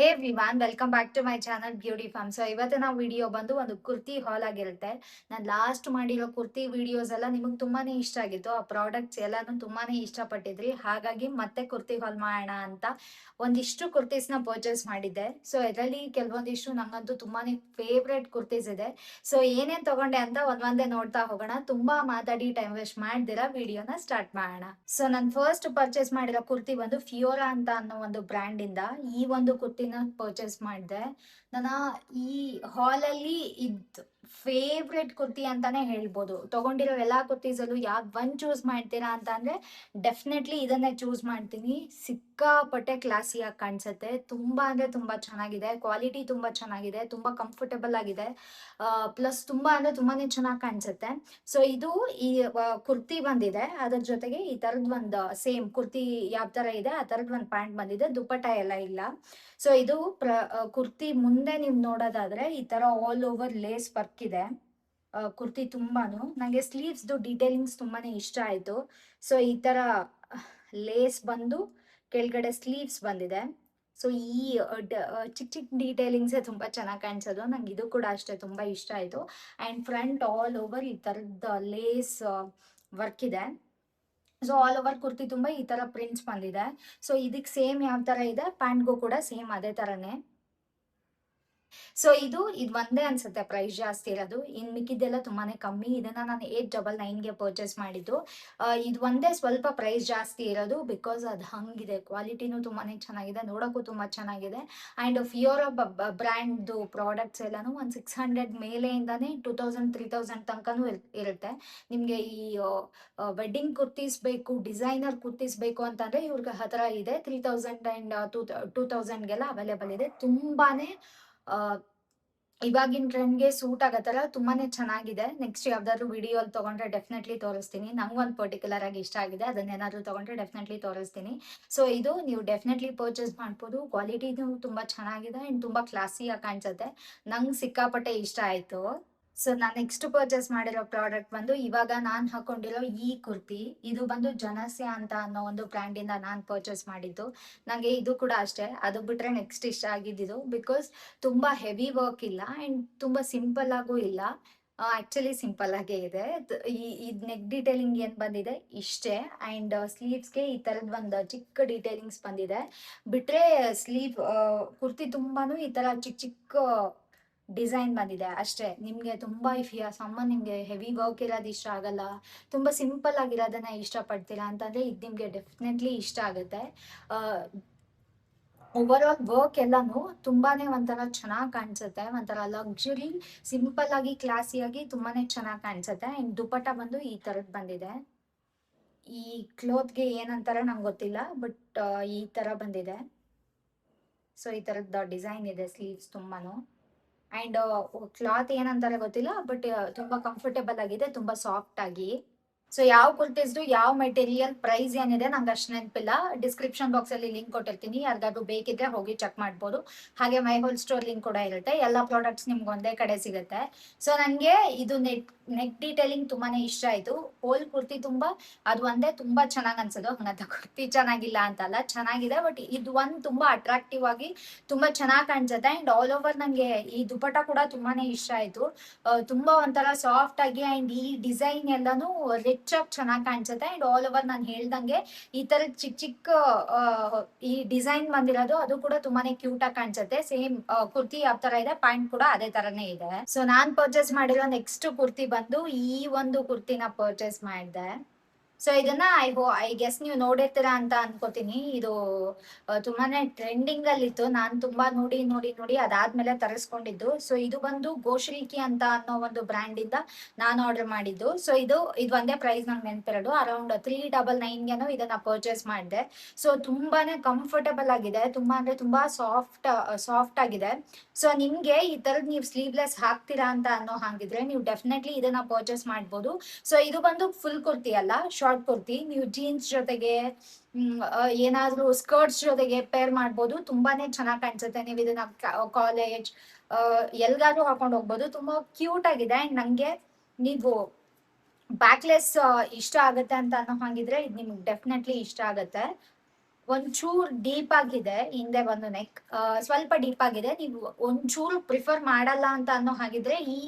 Everyone welcome back to my channel beauty form. So ಇವತ್ತಿನ video ಬಂದು ಒಂದು ಕುರ್ತಿ ಹಾಲ್ ಆಗಿರುತ್ತೆ. ನಾನು ಲಾಸ್ಟ್ ಮಾಡಿರೋ ಕುರ್ತಿ ವಿಡಿಯೋಸ್ ಎಲ್ಲ ನಿಮಗೆ ತುಂಬಾನೇ ಇಷ್ಟ ಆಗಿತ್ತು. ಆ ಪ್ರಾಡಕ್ಟ್ಸ್ ಎಲ್ಲಾನು ತುಂಬಾನೇ ಇಷ್ಟಪಟ್ಟಿದ್ರಿ. ಹಾಗಾಗಿ ಮತ್ತೆ ಕುರ್ತಿ ಹಾಲ್ ಮಾಡೋಣ ಅಂತ ಒಂದಿಷ್ಟು ಕುರ್ತೀಸ್ನ ಪರ್ಚೇಸ್ ಮಾಡಿದ್ದೆ. ಸೊ ಇದರಲ್ಲಿ ಕೆಲವೊಂದಿಷ್ಟು ನಂಗಂತೂ ತುಂಬಾನೇ ಫೇವ್ರೆಟ್ ಕುರ್ತೀಸ್ ಇದೆ. ಸೊ ಏನೇನ್ ತಗೊಂಡೆ ಅಂತ ಒಂದೇ ನೋಡ್ತಾ ಹೋಗೋಣ. ತುಂಬಾ ಮಾತಾಡಿ ಟೈಮ್ ವೇಸ್ಟ್ ಮಾಡ್ದಿರಾ ವಿಡಿಯೋನ ಸ್ಟಾರ್ಟ್ ಮಾಡೋಣ. ಸೊ ನಾನು ಫಸ್ಟ್ ಪರ್ಚೇಸ್ ಮಾಡಿರೋ ಕುರ್ತಿ ಬಂದು ಫಿಯೋರಾ ಅಂತ ಅನ್ನೋ ಒಂದು ಬ್ರ್ಯಾಂಡ್ ಇಂದ ಈ ಒಂದು ಕುರ್ತಿನ ಪರ್ಚೇಸ್ ಮಾಡಿದೆ. ನನ್ನ ಈ ಹಾಲ್ ಅಲ್ಲಿ ಇದ್ ಫೇವ್ರೆಟ್ ಕುರ್ತಿ ಅಂತಾನೆ ಹೇಳ್ಬೋದು. ತಗೊಂಡಿರೋ ಎಲ್ಲಾ ಕುರ್ತೀಸ್ ಅಲ್ಲೂ ಯಾವ್ದು ಒಂದ್ ಚೂಸ್ ಮಾಡ್ತೀರಾ ಅಂತ ಅಂದ್ರೆ ಡೆಫಿನೆಟ್ಲಿ ಇದನ್ನೇ ಚೂಸ್ ಮಾಡ್ತೀನಿ. ಸಿಕ್ಕಾಪಟ್ಟೆ ಕ್ಲಾಸಿಯಾಗಿ ಕಾಣಿಸುತ್ತೆ. ತುಂಬಾ ಅಂದ್ರೆ ತುಂಬಾ ಚೆನ್ನಾಗಿದೆ. ಕ್ವಾಲಿಟಿ ತುಂಬಾ ಚೆನ್ನಾಗಿದೆ. ತುಂಬಾ ಕಂಫರ್ಟಬಲ್ ಆಗಿದೆ. ಪ್ಲಸ್ ತುಂಬಾ ಅಂದ್ರೆ ತುಂಬಾನೇ ಚೆನ್ನಾಗಿ ಕಾಣಿಸುತ್ತೆ. ಸೊ ಇದು ಈ ಕುರ್ತಿ ಬಂದಿದೆ. ಅದ್ರ ಜೊತೆಗೆ ಈ ತರದ್ ಒಂದು ಸೇಮ್ ಕುರ್ತಿ ಯಾವ ತರ ಇದೆ ಆ ತರದ್ ಒಂದು ಪ್ಯಾಂಟ್ ಬಂದಿದೆ. ದುಪ್ಪಟ ಎಲ್ಲ ಇಲ್ಲ. ಸೊ ಇದು ಕುರ್ತಿ ಮುಂದೆ ನೀವು ನೋಡೋದಾದ್ರೆ ಈ ತರ ಆಲ್ ಓವರ್ ಲೇಸ್ ವರ್ಕ್ ಇದೆ. ಕುರ್ತಿ ತುಂಬಾನು ನಂಗೆ ಸ್ಲೀವ್ಸ್ ಡೀಟೇಲಿಂಗ್ಸ್ ತುಂಬಾನೇ ಇಷ್ಟ ಆಯ್ತು. ಸೊ ಈ ತರ ಲೇಸ್ ಬಂದು ಕೆಳಗಡೆ ಸ್ಲೀವ್ಸ್ ಬಂದಿದೆ. ಸೊ ಈ ಚಿಕ್ಕ ಚಿಕ್ಕ ಡೀಟೇಲಿಂಗ್ಸ್ ತುಂಬಾ ಚೆನ್ನಾಗಿ ಕಾಣಿಸೋದು. ನಂಗೆ ಇದು ಕೂಡ ಅಷ್ಟೇ ತುಂಬಾ ಇಷ್ಟ ಆಯ್ತು. ಅಂಡ್ ಫ್ರಂಟ್ ಆಲ್ ಓವರ್ ಈ ತರದ ಲೇಸ್ ವರ್ಕ್ ಇದೆ. ಸೊ ಆಲ್ ಓವರ್ ಕುರ್ತಿ ತುಂಬಾ ಈ ತರ ಪ್ರಿಂಟ್ಸ್ ಬಂದಿದೆ. ಸೊ ಇದಕ್ಕೆ ಸೇಮ್ ಯಾವ ತರ ಇದೆ ಪ್ಯಾಂಟ್ಗೂ ಕೂಡ ಸೇಮ್ ಅದೇ ತರನೇ. ಸೊ ಇದು ಒಂದೇ ಅನ್ಸುತ್ತೆ ಪ್ರೈಸ್ ಜಾಸ್ತಿ ಇರೋದು. ಇನ್ ಮಿಕ್ಕಿದ್ದೆಲ್ಲ ತುಂಬಾನೇ ಕಮ್ಮಿ. ಇದನ್ನ ನಾನು 899ಗೆ ಪರ್ಚೇಸ್ ಮಾಡಿದ್ದು. ಇದು ಒಂದೇ ಸ್ವಲ್ಪ ಪ್ರೈಸ್ ಜಾಸ್ತಿ ಇರೋದು. ಬಿಕಾಸ್ ಅದು ಹಂಗಿದೆ. ಕ್ವಾಲಿಟಿನೂ ತುಂಬಾನೇ ಚೆನ್ನಾಗಿದೆ. ನೋಡೋಕ್ಕೂ ತುಂಬಾ ಚೆನ್ನಾಗಿದೆ. ಅಂಡ್ ಫಿಯೋರ ಬ್ರ್ಯಾಂಡ್ ಪ್ರಾಡಕ್ಟ್ಸ್ ಎಲ್ಲಾನು 600 ಮೇಲೆಯಿಂದಾನೇ 2000-3000 ತನಕನೂ ಇರುತ್ತೆ. ನಿಮ್ಗೆ ಈ ವೆಡ್ಡಿಂಗ್ ಕುರ್ತೀಸ್ ಬೇಕು, ಡಿಸೈನರ್ ಕುರ್ತೀಸ್ ಬೇಕು ಅಂತಂದ್ರೆ ಇವ್ರಿಗೆ ಹತ್ರ ಇದೆ. 3000 ಅಂಡ್ 2000ಗೆಲ್ಲ ಅವೈಲೇಬಲ್ ಇದೆ. ತುಂಬಾನೇ ಇವಾಗಿನ ಟ್ರೆಂಡ್ಗೆ ಸೂಟ್ ಆಗೋ ತರ ತುಂಬಾನೇ ಚೆನ್ನಾಗಿದೆ. ನೆಕ್ಸ್ಟ್ ಯಾವ್ದಾದ್ರು ವಿಡಿಯೋ ಅಲ್ಲಿ ತಗೊಂಡ್ರೆ ಡೆಫಿನೆಟ್ಲಿ ತೋರಿಸ್ತೀನಿ. ನಂಗೊಂದು ಪರ್ಟಿಕ್ಯುಲರ್ ಆಗಿ ಇಷ್ಟ ಆಗಿದೆ. ಅದನ್ನೇನಾದ್ರೂ ತಗೊಂಡ್ರೆ ಡೆಫಿನೆಟ್ಲಿ ತೋರಿಸ್ತೀನಿ. ಸೊ ಇದು ನೀವು ಡೆಫಿನೆಟ್ಲಿ ಪರ್ಚೇಸ್ ಮಾಡ್ಬೋದು. ಕ್ವಾಲಿಟಿನೂ ತುಂಬಾ ಚೆನ್ನಾಗಿದೆ ಅಂಡ್ ತುಂಬಾ ಕ್ಲಾಸಿಯಾಗಿ ಕಾಣಿಸುತ್ತೆ. ನಂಗೆ ಸಿಕ್ಕಾಪಟ್ಟೆ ಇಷ್ಟ ಆಯ್ತು. ಸೊ ನಾನು ನೆಕ್ಸ್ಟ್ ಪರ್ಚೇಸ್ ಮಾಡಿರೋ ಪ್ರಾಡಕ್ಟ್ ಬಂದು ಇವಾಗ ನಾನು ಹಾಕೊಂಡಿರೋ ಈ ಕುರ್ತಿ. ಇದು ಬಂದು ಜನಸ್ಯ ಅಂತ ಅನ್ನೋ ಒಂದು ಬ್ರ್ಯಾಂಡ್ ಇಂದ ನಾನು ಪರ್ಚೇಸ್ ಮಾಡಿದ್ದು. ನನಗೆ ಇದು ಕೂಡ ಅಷ್ಟೇ. ಅದು ಬಿಟ್ರೆ ನೆಕ್ಸ್ಟ್ ಇಷ್ಟ ಆಗಿದ್ದು ಬಿಕಾಸ್ ತುಂಬಾ ಹೆವಿ ವರ್ಕ್ ಇಲ್ಲ ಅಂಡ್ ತುಂಬಾ ಸಿಂಪಲ್ ಆಗೂ ಇಲ್ಲ. ಆಕ್ಚುಲಿ ಸಿಂಪಲ್ ಆಗೇ ಇದೆ. ಈ ನೆಕ್ ಡೀಟೇಲಿಂಗ್ ಏನ್ ಬಂದಿದೆ ಇಷ್ಟೇ. ಅಂಡ್ ಸ್ಲೀವ್ಸ್ಗೆ ಈ ತರದ್ ಒಂದು ಚಿಕ್ಕ ಡೀಟೇಲಿಂಗ್ಸ್ ಬಂದಿದೆ. ಬಿಟ್ರೆ ಸ್ಲೀವ್ ಕುರ್ತಿ ತುಂಬಾನು ಈ ತರ ಚಿಕ್ಕ ಚಿಕ್ಕ ಡಿಸೈನ್ ಬಂದಿದೆ ಅಷ್ಟೇ. ನಿಮ್ಗೆ ತುಂಬಾ ಇಫ್ ಸಮ್ಮನ್ ನಿಮ್ಗೆ ಹೆವಿ ವರ್ಕ್ ಇರೋದು ಇಷ್ಟ ಆಗಲ್ಲ, ತುಂಬಾ ಸಿಂಪಲ್ ಆಗಿರೋದನ್ನ ಇಷ್ಟಪಡ್ತೀರಾ ಅಂತಂದ್ರೆ ಇದು ನಿಮ್ಗೆ ಡೆಫಿನೆಟ್ಲಿ ಇಷ್ಟ ಆಗುತ್ತೆ. ಓವರ್ ಆಲ್ ವರ್ಕ್ ಎಲ್ಲಾನು ತುಂಬಾನೇ ಒಂಥರ ಚೆನ್ನಾಗಿ ಕಾಣಿಸುತ್ತೆ. ಒಂಥರ ಲಕ್ಸುರಿ, ಸಿಂಪಲ್ ಆಗಿ ಕ್ಲಾಸಿಯಾಗಿ ತುಂಬಾನೇ ಚೆನ್ನಾಗಿ ಕಾಣಿಸುತ್ತೆ. ಅಂಡ್ ದುಪಟ್ಟ ಬಂದು ಈ ತರದ್ ಬಂದಿದೆ. ಈ ಕ್ಲೋತ್ಗೆ ಏನಂತಾರ ನಂಗೆ ಗೊತ್ತಿಲ್ಲ, ಬಟ್ ಈ ತರ ಬಂದಿದೆ. ಸೊ ಈ ತರದ ಡಿಸೈನ್ ಇದೆ ಸ್ಲೀವ್ಸ್ ತುಂಬಾನು. ಅಂಡ್ ಕ್ಲಾತ್ ಏನಂತಾರೆ ಗೊತ್ತಿಲ್ಲ, ಬಟ್ ತುಂಬಾ ಕಂಫರ್ಟೇಬಲ್ ಆಗಿದೆ, ತುಂಬಾ ಸಾಫ್ಟ್ ಆಗಿ. ಸೊ ಯಾವ ಕುರ್ತೀಸ್ದು ಯಾವ ಮೆಟೀರಿಯಲ್ ಪ್ರೈಸ್ ಏನಿದೆ ನಂಗೆ ಅಷ್ಟು ನೆನಪಿಲ್ಲ. ಡಿಸ್ಕ್ರಿಪ್ಷನ್ ಬಾಕ್ಸ್ ಅಲ್ಲಿ ಲಿಂಕ್ ಕೊಟ್ಟಿರ್ತೀನಿ. ಯಾರಿಗಾದ್ರು ಬೇಕಿದ್ರೆ ಹೋಗಿ ಚೆಕ್ ಮಾಡ್ಬೋದು. ಹಾಗೆ ಮೈ ಹೋಲ್ ಸ್ಟೋರ್ ಲಿಂಕ್ ಕೂಡ ಇರುತ್ತೆ. ಎಲ್ಲ ಪ್ರಾಡಕ್ಟ್ಸ್ ನಿಮ್ಗೆ ಒಂದೇ ಕಡೆ ಸಿಗುತ್ತೆ. ಸೊ ನನಗೆ ಇದು ನೆಕ್ ಡೀಟೇಲಿಂಗ್ ತುಂಬಾನೇ ಇಷ್ಟ ಆಯ್ತು. ಹೋಲ್ ಕುರ್ತಿ ತುಂಬಾ ಅದು ಒಂದೇ ತುಂಬಾ ಚೆನ್ನಾಗಿ ಅನ್ಸೋದು. ಹಂಗಂತ ಕುರ್ತಿ ಚೆನ್ನಾಗಿಲ್ಲ ಅಂತಲ್ಲ, ಚೆನ್ನಾಗಿದೆ. ಬಟ್ ಇದು ಒಂದು ತುಂಬಾ ಅಟ್ರಾಕ್ಟಿವ್ ಆಗಿ ತುಂಬಾ ಚೆನ್ನಾಗಿ ಕಾಣಿಸುತ್ತೆ. ಅಂಡ್ ಆಲ್ ಓವರ್ ನಂಗೆ ಈ ದುಪಟ್ಟ ಕೂಡ ತುಂಬಾನೇ ಇಷ್ಟ ಆಯ್ತು. ತುಂಬಾ ಒಂಥರ ಸಾಫ್ಟ್ ಆಗಿ ಅಂಡ್ ಈ ಡಿಸೈನ್ ಎಲ್ಲಾನು ರಿಚ್ ಆಗಿ ಚೆನ್ನಾಗಿ ಕಾಣಿಸುತ್ತೆ. ಅಂಡ್ ಆಲ್ ಓವರ್ ನಾನು ಹೇಳ್ದಂಗೆ ಈ ತರದ ಚಿಕ್ಕ ಚಿಕ್ಕ ಈ ಡಿಸೈನ್ ಬಂದಿರೋದು ಅದು ಕೂಡ ತುಂಬಾನೇ ಕ್ಯೂಟ್ ಆಗಿ ಕಾಣಿಸುತ್ತೆ. ಸೇಮ್ ಕುರ್ತಿ ಯಾವ ತರ ಇದೆ ಪ್ಯಾಂಟ್ ಕೂಡ ಅದೇ ತರನೇ ಇದೆ. ಸೊ ನಾನ್ ಪರ್ಚೇಸ್ ಮಾಡಿರೋ ನೆಕ್ಸ್ಟ್ ಕುರ್ತಿ ಬಂದು ಈ ಒಂದು ಕುರ್ತಿನ ಪರ್ಚೇಸ್ ಮಾಡಿದೆ. ಸೊ ಇದನ್ನ ಐ ಗೆಸ್ ನೀವು ನೋಡಿರ್ತೀರಾ ಅಂತ ಅನ್ಕೋತೀನಿ. ಇದು ತುಂಬಾನೇ ಟ್ರೆಂಡಿಂಗ್ ಅಲ್ಲಿ ಇತ್ತು. ನಾನು ತುಂಬಾ ನೋಡಿ ನೋಡಿ ನೋಡಿ ಅದಾದ್ಮೇಲೆ ತರಿಸ್ಕೊಂಡಿದ್ದು. ಸೊ ಇದು ಬಂದು ಗೋಶ್ರೀಕಿ ಅಂತ ಅನ್ನೋ ಒಂದು ಬ್ರ್ಯಾಂಡ್ ಇಂದ ನಾನು ಆರ್ಡರ್ ಮಾಡಿದ್ದು. ಸೊ ಇದು ಒಂದೇ ಪ್ರೈಸ್ ನಂಗೆ ನೆನಪಿರೋದು. ಅರೌಂಡ್ 399ಗೆನೋ ಇದನ್ನ ಪರ್ಚೇಸ್ ಮಾಡಿದೆ. ಸೊ ತುಂಬಾನೇ ಕಂಫರ್ಟಬಲ್ ಆಗಿದೆ. ತುಂಬಾ ಅಂದ್ರೆ ತುಂಬಾ ಸಾಫ್ಟ್ ಆಗಿದೆ. ಸೊ ನಿಮ್ಗೆ ಈ ತರದ್ ನೀವು ಸ್ಲೀವ್ಲೆಸ್ ಹಾಕ್ತೀರಾ ಅಂತ ಅನ್ನೋ ಹಾಗಿದ್ರೆ ನೀವು ಡೆಫಿನೆಟ್ಲಿ ಇದನ್ನ ಪರ್ಚೇಸ್ ಮಾಡ್ಬೋದು. ಸೊ ಇದು ಬಂದು ಫುಲ್ ಕುರ್ತಿ ಅಲ್ಲ, ಶಾರ್ಟ್ ಕುರ್ತಿ. ನೀವು ಜೀನ್ಸ್ ಜೊತೆಗೆ ಏನಾದ್ರೂ ಸ್ಕರ್ಟ್ಸ್ ಜೊತೆಗೆ ಪೇರ್ ಮಾಡ್ಬೋದು. ತುಂಬಾನೇ ಚೆನ್ನಾಗಿ ಕಾಣಿಸುತ್ತೆ. ನೀವು ಇದನ್ನ ಕಾಲೇಜ್ ಎಲ್ಗಾದ್ರೂ ಹಾಕೊಂಡು ಹೋಗ್ಬೋದು. ತುಂಬಾ ಕ್ಯೂಟ್ ಆಗಿದೆ. ಅಂಡ್ ನಂಗೆ ನೀವು ಬ್ಯಾಕ್ಲೆಸ್ ಇಷ್ಟ ಆಗುತ್ತೆ ಅಂತ ಅನ್ನೋ ಹಾಗಿದ್ರೆ ಇದು ನಿಮ್ಗೆ ಡೆಫಿನೆಟ್ಲಿ ಇಷ್ಟ ಆಗುತ್ತೆ. ಒಂಚೂರ್ ಡೀಪ್ ಆಗಿದೆ, ಹಿಂದೆ ಬಂದು ನೆಕ್ ಸ್ವಲ್ಪ ಡೀಪ್ ಆಗಿದೆ. ನೀವು ಒಂಚೂರು ಪ್ರಿಫರ್ ಮಾಡಲ್ಲ ಅಂತ ಅನ್ನೋ ಹಾಗಿದ್ರೆ ಈ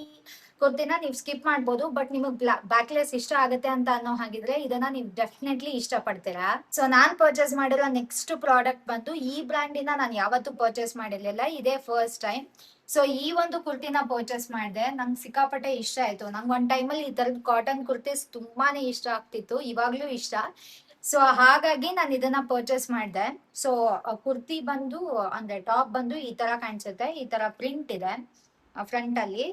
ಕುರ್ತಿನ ನೀವು ಸ್ಕಿಪ್ ಮಾಡ್ಬೋದು. ಬಟ್ ನಿಮಗ್ ಬ್ಯಾಕ್ಲೆಸ್ ಇಷ್ಟ ಆಗುತ್ತೆ ಅಂತ ಅನ್ನೋ ಹಾಗಿದ್ರೆ ಇದನ್ನ ನೀವು ಡೆಫಿನೆಟ್ಲಿ ಇಷ್ಟ ಪಡ್ತೀರಾ. ಸೊ ನಾನ್ ಪರ್ಚೇಸ್ ಮಾಡಿರೋ ನೆಕ್ಸ್ಟ್ ಪ್ರಾಡಕ್ಟ್ ಬಂದು ಈ ಬ್ರ್ಯಾಂಡಿನ ನಾನು ಯಾವತ್ತೂ ಪರ್ಚೇಸ್ ಮಾಡಿರ್ಲಿಲ್ಲ, ಇದೇ ಫಸ್ಟ್ ಟೈಮ್. ಸೊ ಈ ಒಂದು ಕುರ್ತಿನ ಪರ್ಚೇಸ್ ಮಾಡಿದೆ, ನಂಗೆ ಸಿಕ್ಕಾಪಟ್ಟೆ ಇಷ್ಟ ಆಯ್ತು. ನಂಗೆ ಒಂದ್ ಟೈಮಲ್ಲಿ ಈ ತರದ ಕಾಟನ್ ಕುರ್ತೀಸ್ ತುಂಬಾನೇ ಇಷ್ಟ ಆಗ್ತಿತ್ತು, ಇವಾಗ್ಲೂ ಇಷ್ಟ. ಸೊ ಹಾಗಾಗಿ ನಾನು ಇದನ್ನ ಪರ್ಚೇಸ್ ಮಾಡಿದೆ. ಸೊ ಕುರ್ತಿ ಬಂದು ಅಂದ್ರೆ ಟಾಪ್ ಬಂದು ಈ ತರ ಕಾಣಿಸುತ್ತೆ, ಈ ತರ ಪ್ರಿಂಟ್ ಇದೆ ಫ್ರಂಟ್ ಅಲ್ಲಿ.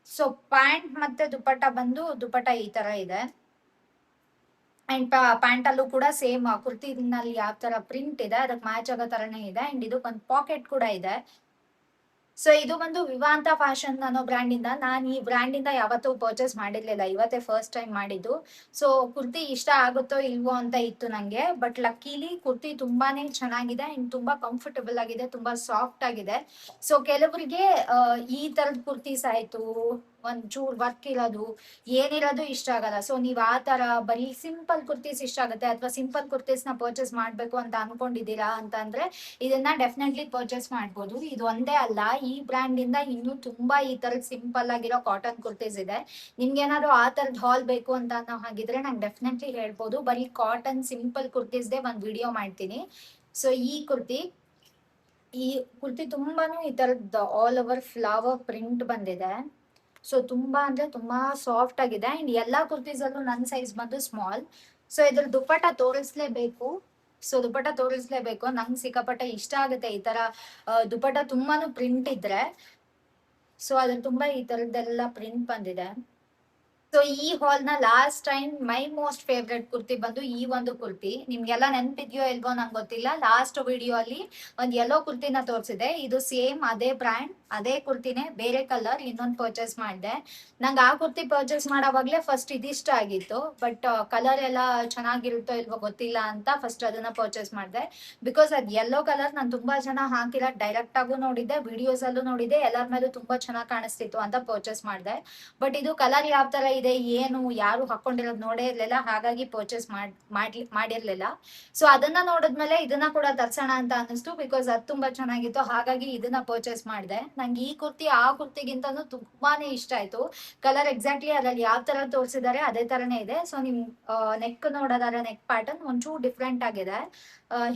ಸೊ ಪ್ಯಾಂಟ್ ಮತ್ತೆ ದುಪಟ್ಟ ಬಂದು ದುಪಟ್ಟ ಈ ತರ ಇದೆ. ಅಂಡ್ ಪ್ಯಾಂಟ್ ಅಲ್ಲೂ ಕೂಡ ಸೇಮ್ ಕುರ್ತಿನಲ್ಲಿ ಯಾವ ತರ ಪ್ರಿಂಟ್ ಇದೆ ಅದಕ್ಕೆ ಮ್ಯಾಚ್ ಆಗೋ ತರನೇ ಇದೆ. ಅಂಡ್ ಇದಕ್ಕೊಂದು ಪಾಕೆಟ್ ಕೂಡ ಇದೆ. ಸೊ ಇದು ಬಂದು ವಿವಾಂತ ಫ್ಯಾಷನ್ ಅನ್ನೋ ಬ್ರ್ಯಾಂಡ್ ಇಂದ. ನಾನು ಈ ಬ್ರ್ಯಾಂಡ್ ಇಂದ ಯಾವತ್ತೂ ಪರ್ಚೇಸ್ ಮಾಡಿರ್ಲಿಲ್ಲ, ಇವತ್ತೇ ಫಸ್ಟ್ ಟೈಮ್ ಮಾಡಿದ್ದು. ಸೊ ಕುರ್ತಿ ಇಷ್ಟ ಆಗುತ್ತೋ ಇಲ್ವೋ ಅಂತ ಇತ್ತು ನಂಗೆ, ಬಟ್ ಲಕ್ಕೀಲಿ ಕುರ್ತಿ ತುಂಬಾನೇ ಚೆನ್ನಾಗಿದೆ ಅಂಡ್ ತುಂಬಾ ಕಂಫರ್ಟಬಲ್ ಆಗಿದೆ, ತುಂಬಾ ಸಾಫ್ಟ್ ಆಗಿದೆ. ಸೊ ಕೆಲವರಿಗೆ ಈ ತರದ ಕುರ್ತೀಸ್ ಆಯ್ತು, ಒಂಚೂರ್ ವರ್ಕ್ ಇರೋದು ಏನಿರೋದು ಇಷ್ಟ ಆಗಲ್ಲ. ಸೊ ನೀವ್ ಆ ತರ ಬರೀ ಸಿಂಪಲ್ ಕುರ್ತೀಸ್ ಇಷ್ಟ ಆಗುತ್ತೆ ಅಥವಾ ಸಿಂಪಲ್ ಕುರ್ತೀಸ್ ನ ಪರ್ಚೇಸ್ ಮಾಡ್ಬೇಕು ಅಂತ ಅನ್ಕೊಂಡಿದ್ದೀರಾ ಅಂತ ಅಂದ್ರೆ ಇದನ್ನ ಡೆಫಿನೆಟ್ಲಿ ಪರ್ಚೇಸ್ ಮಾಡ್ಬೋದು. ಇದು ಒಂದೇ ಅಲ್ಲ, ಈ ಬ್ರ್ಯಾಂಡ್ ಇಂದ ಇನ್ನೂ ತುಂಬಾ ಈ ತರದ್ ಸಿಂಪಲ್ ಆಗಿರೋ ಕಾಟನ್ ಕುರ್ತೀಸ್ ಇದೆ. ನಿಮ್ಗೆ ಏನಾದ್ರು ಆ ತರದ್ ಹಾಲ್ ಬೇಕು ಅಂತ ಅನ್ನೋ ಹಾಗಿದ್ರೆ ನಂಗೆ ಡೆಫಿನೆಟ್ಲಿ ಹೇಳ್ಬೋದು. ಬರೀ ಕಾಟನ್ ಸಿಂಪಲ್ ಕುರ್ತೀಸ್ದೆ ಒಂದ್ ವಿಡಿಯೋ ಮಾಡ್ತೀನಿ. ಸೊ ಈ ಕುರ್ತಿ ತುಂಬಾನು ಈ ತರದ್ ಆಲ್ ಓವರ್ ಫ್ಲವರ್ ಪ್ರಿಂಟ್ ಬಂದಿದೆ. ಸೊ ತುಂಬಾ ಅಂದ್ರೆ ತುಂಬಾ ಸಾಫ್ಟ್ ಆಗಿದೆ. ಅಂಡ್ ಎಲ್ಲಾ ಕುರ್ತೀಸ್ ಅಲ್ಲೂ ನನ್ನ ಸೈಜ್ ಬಂದು ಸ್ಮಾಲ್. ಸೊ ಇದ್ರ ದುಪ್ಪಟ್ಟ ತೋರಿಸ್ಲೇಬೇಕು. ನಂಗೆ ಸಿಕ್ಕಾಪಟ್ಟೆ ಇಷ್ಟ ಆಗುತ್ತೆ ಈ ತರ ದುಪ್ಪಟ್ಟ ತುಂಬಾನು ಪ್ರಿಂಟ್ ಇದ್ರೆ. ಸೊ ಅದ್ರ ತುಂಬಾ ಈ ತರದ್ದೆಲ್ಲ ಪ್ರಿಂಟ್ ಬಂದಿದೆ. ಸೊ ಈ ಹಾಲ್ ನ last time my most favourite kurti ಬಂದು ಈ ಒಂದು ಕುರ್ತಿ. ನಿಮ್ಗೆಲ್ಲ ನೆನ್ಪಿದ್ಯೋ ಇಲ್ವೋ ನಂಗೆ ಗೊತ್ತಿಲ್ಲ, ಲಾಸ್ಟ್ ವಿಡಿಯೋ ಅಲ್ಲಿ ಒಂದ್ ಯೆಲ್ಲೋ ಕುರ್ತಿನ ತೋರಿಸಿದೆ. ಇದು ಸೇಮ್ ಅದೇ ಬ್ರ್ಯಾಂಡ್, ಅದೇ ಕುರ್ತಿನೇ, ಬೇರೆ ಕಲರ್ ಇನ್ನೊಂದು ಪರ್ಚೇಸ್ ಮಾಡಿದೆ. ನಂಗೆ ಆ ಕುರ್ತಿ ಪರ್ಚೇಸ್ ಮಾಡೋವಾಗ್ಲೇ ಫಸ್ಟ್ ಇದಿಷ್ಟ ಆಗಿತ್ತು, ಬಟ್ ಕಲರ್ ಎಲ್ಲ ಚೆನ್ನಾಗಿರುತ್ತೋ ಇಲ್ವೋ ಗೊತ್ತಿಲ್ಲ ಅಂತ ಫಸ್ಟ್ ಅದನ್ನ ಪರ್ಚೇಸ್ ಮಾಡಿದೆ. ಬಿಕಾಸ್ ಅದ್ ಯೆಲ್ಲೋ ಕಲರ್ ನಾನು ತುಂಬಾ ಜನ ಹಾಕಿಲ್ಲ, ಡೈರೆಕ್ಟ್ ಆಗು ನೋಡಿದ್ದೆ, ವಿಡಿಯೋಸ್ ಅಲ್ಲೂ ನೋಡಿದ್ದೆ, ಎಲ್ಲರ ಮೇಲೂ ತುಂಬಾ ಚೆನ್ನಾಗಿ ಕಾಣಿಸ್ತಿತ್ತು ಅಂತ ಪರ್ಚೇಸ್ ಮಾಡಿದೆ. ಬಟ್ ಇದು ಕಲರ್ ಯಾವ ತರ ಇದೆ ಏನು ಯಾರು ಹಾಕೊಂಡಿರೋದು ನೋಡೇ ಇರ್ಲಿಲ್ಲ, ಹಾಗಾಗಿ ಪರ್ಚೇಸ್ ಮಾಡಿರ್ಲಿಲ್ಲ. ಸೊ ಅದನ್ನ ನೋಡಿದ್ಮೇಲೆ ಇದನ್ನ ಕೂಡ ತರ್ಸೋಣ ಅಂತ ಅನಿಸ್ತು, ಬಿಕಾಸ್ ಅದು ತುಂಬಾ ಚೆನ್ನಾಗಿತ್ತು, ಹಾಗಾಗಿ ಇದನ್ನ ಪರ್ಚೇಸ್ ಮಾಡಿದೆ. ನಂಗೆ ಈ ಕುರ್ತಿ ಆ ಕುರ್ತಿಗಿಂತನೂ ತುಂಬಾನೇ ಇಷ್ಟ ಆಯ್ತು. ಕಲರ್ ಎಕ್ಸಾಕ್ಟ್ಲಿ ಅದ್ರಲ್ಲಿ ಯಾವ ತರ ತೋರಿಸಿದ್ದಾರೆ ಅದೇ ತರನೇ ಇದೆ. ಸೊ ನಿಮ್ ನೆಕ್ ನೋಡೋದಾದ್ರೆ ನೆಕ್ ಪ್ಯಾಟರ್ನ್ ಒಂಚೂರು ಡಿಫ್ರೆಂಟ್ ಆಗಿದೆ.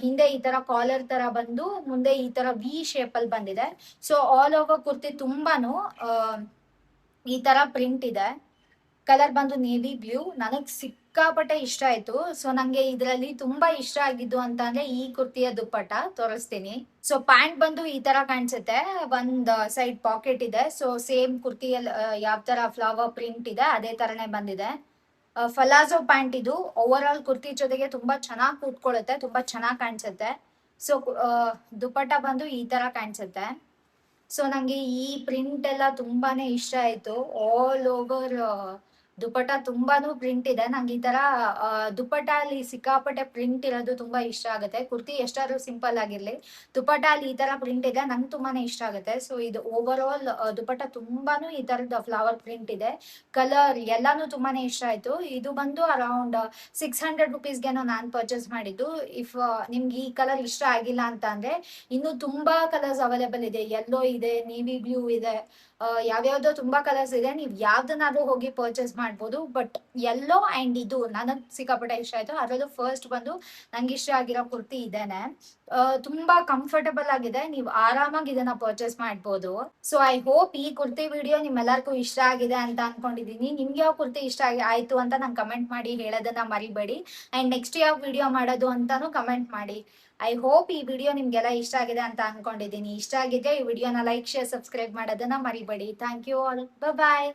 ಹಿಂದೆ ಈ ತರ ಕಾಲರ್ ತರ ಬಂದು ಮುಂದೆ ಈ ತರ ವಿ ಶೇಪ್ ಅಲ್ಲಿ ಬಂದಿದೆ. ಸೊ ಆಲ್ ಓವರ್ ಕುರ್ತಿ ತುಂಬಾನು ಈ ತರ ಪ್ರಿಂಟ್ ಇದೆ. ಕಲರ್ ಬಂದು ನೇವಿ ಬ್ಲೂ, ನನಗ್ ಸಿಕ್ಕಾಪಟ್ಟೆ ಇಷ್ಟ ಆಯ್ತು. ಸೊ ನಂಗೆ ಇದ್ರಲ್ಲಿ ತುಂಬಾ ಇಷ್ಟ ಆಗಿದ್ದು ಅಂತ ಅಂದ್ರೆ ಈ ಕುರ್ತಿಯ ದುಪ್ಪಟ್ಟ ತೋರಿಸ್ತೀನಿ. ಸೊ ಪ್ಯಾಂಟ್ ಬಂದು ಈ ತರ ಕಾಣಿಸುತ್ತೆ, ಒಂದ್ ಸೈಡ್ ಪಾಕೆಟ್ ಇದೆ. ಸೊ ಸೇಮ್ ಕುರ್ತಿಯಲ್ಲಿ ಯಾವ ತರ ಫ್ಲವರ್ ಪ್ರಿಂಟ್ ಇದೆ ಅದೇ ತರನೇ ಬಂದಿದೆ. ಫಲಾಜೋ ಪ್ಯಾಂಟ್ ಇದು. ಓವರ್ ಆಲ್ ಕುರ್ತಿ ಜೊತೆಗೆ ತುಂಬಾ ಚೆನ್ನಾಗಿ ಕೂತ್ಕೊಳ್ಳುತ್ತೆ, ತುಂಬಾ ಚೆನ್ನಾಗಿ ಕಾಣಿಸುತ್ತೆ. ಸೊ ದುಪ್ಪಟ್ಟ ಬಂದು ಈ ತರ ಕಾಣಿಸುತ್ತೆ. ಸೊ ನಂಗೆ ಈ ಪ್ರಿಂಟ್ ಎಲ್ಲ ತುಂಬಾನೇ ಇಷ್ಟ ಆಯ್ತು. ಆಲ್ ಓವರ್ ದುಪಟ್ಟ ತುಂಬಾನು ಪ್ರಿಂಟ್ ಇದೆ. ನಂಗೆ ಈ ತರ ದುಪಟ್ಟ ಅಲ್ಲಿ ಸಿಕ್ಕಾಪಟ್ಟೆ ಪ್ರಿಂಟ್ ಇರೋದು ತುಂಬಾ ಇಷ್ಟ ಆಗುತ್ತೆ. ಕುರ್ತಿ ಎಷ್ಟಾದ್ರೂ ಸಿಂಪಲ್ ಆಗಿರ್ಲಿ, ದುಪಟ್ಟ ಅಲ್ಲಿ ಈ ತರ ಪ್ರಿಂಟ್ ಇದೆ ನಂಗೆ ತುಂಬಾನೇ ಇಷ್ಟ ಆಗುತ್ತೆ. ಸೊ ಇದು ಓವರ್ ಆಲ್ ದುಪಟ್ಟ ತುಂಬಾನು ಈ ತರದ ಫ್ಲವರ್ ಪ್ರಿಂಟ್ ಇದೆ. ಕಲರ್ ಎಲ್ಲಾನು ತುಂಬಾನೇ ಇಷ್ಟ ಆಯ್ತು. ಇದು ಬಂದು ಅರೌಂಡ್ 600 ರುಪೀಸ್ಗೆನೋ ನಾನು ಪರ್ಚೇಸ್ ಮಾಡಿದ್ದು. ಇಫ್ ನಿಮ್ಗೆ ಈ ಕಲರ್ ಇಷ್ಟ ಆಗಿಲ್ಲ ಅಂತ ಅಂದ್ರೆ ಇನ್ನು ತುಂಬಾ ಕಲರ್ಸ್ ಅವೈಲೇಬಲ್ ಇದೆ. ಯೆಲ್ಲೋ ಇದೆ, ನೇವಿ ಬ್ಲೂ ಇದೆ, ಯಾವ್ಯಾವ್ದೋ ತುಂಬಾ ಕಲರ್ಸ್ ಇದೆ. ನೀವ್ ಯಾವ್ದನ್ನಾದ್ರೂ ಹೋಗಿ ಪರ್ಚೇಸ್ ಮಾಡ್ಬೋದು. ಬಟ್ ಯೆಲ್ಲೋ ಅಂಡ್ ಇದು ನನಗ್ ಸಿಕ್ಕಾಪಟ್ಟೆ ಇಷ್ಟ ಆಯ್ತು. ಅದರಲ್ಲೂ ಫಸ್ಟ್ ಬಂದು ನಂಗೆ ಇಷ್ಟ ಆಗಿರೋ ಕುರ್ತಿ ಇದೇನೆ. ತುಂಬಾ ಕಂಫರ್ಟಬಲ್ ಆಗಿದೆ, ನೀವು ಆರಾಮಾಗಿ ಇದನ್ನ ಪರ್ಚೇಸ್ ಮಾಡ್ಬೋದು. ಸೊ ಐ ಹೋಪ್ ಈ ಕುರ್ತಿ ವಿಡಿಯೋ ನಿಮ್ಮೆಲ್ಲರಿಗೂ ಇಷ್ಟ ಆಗಿದೆ ಅಂತ ಅನ್ಕೊಂಡಿದೀನಿ. ನಿಮ್ಗೆ ಯಾವ ಕುರ್ತಿ ಇಷ್ಟ ಆಯ್ತು ಅಂತ ನಂಗೆ ಕಮೆಂಟ್ ಮಾಡಿ ಹೇಳೋದನ್ನ ಮರಿಬೇಡಿ. ಅಂಡ್ ನೆಕ್ಸ್ಟ್ ಯಾವ ವಿಡಿಯೋ ಮಾಡೋದು ಅಂತಾನು ಕಮೆಂಟ್ ಮಾಡಿ. ಐ ಹೋಪ್ ಈ ವಿಡಿಯೋ ನಿಮ್ಗೆಲ್ಲ ಇಷ್ಟ ಆಗಿದೆ ಅಂತ ಅನ್ಕೊಂಡಿದೀನಿ. ಇಷ್ಟ ಆಗಿದ್ರೆ ಈ ವಿಡಿಯೋನ ಲೈಕ್, ಶೇರ್, ಸಬ್ಸ್ಕ್ರೈಬ್ ಮಾಡೋದನ್ನ ಮರಿಬೇಡಿ. Thank you all, bye.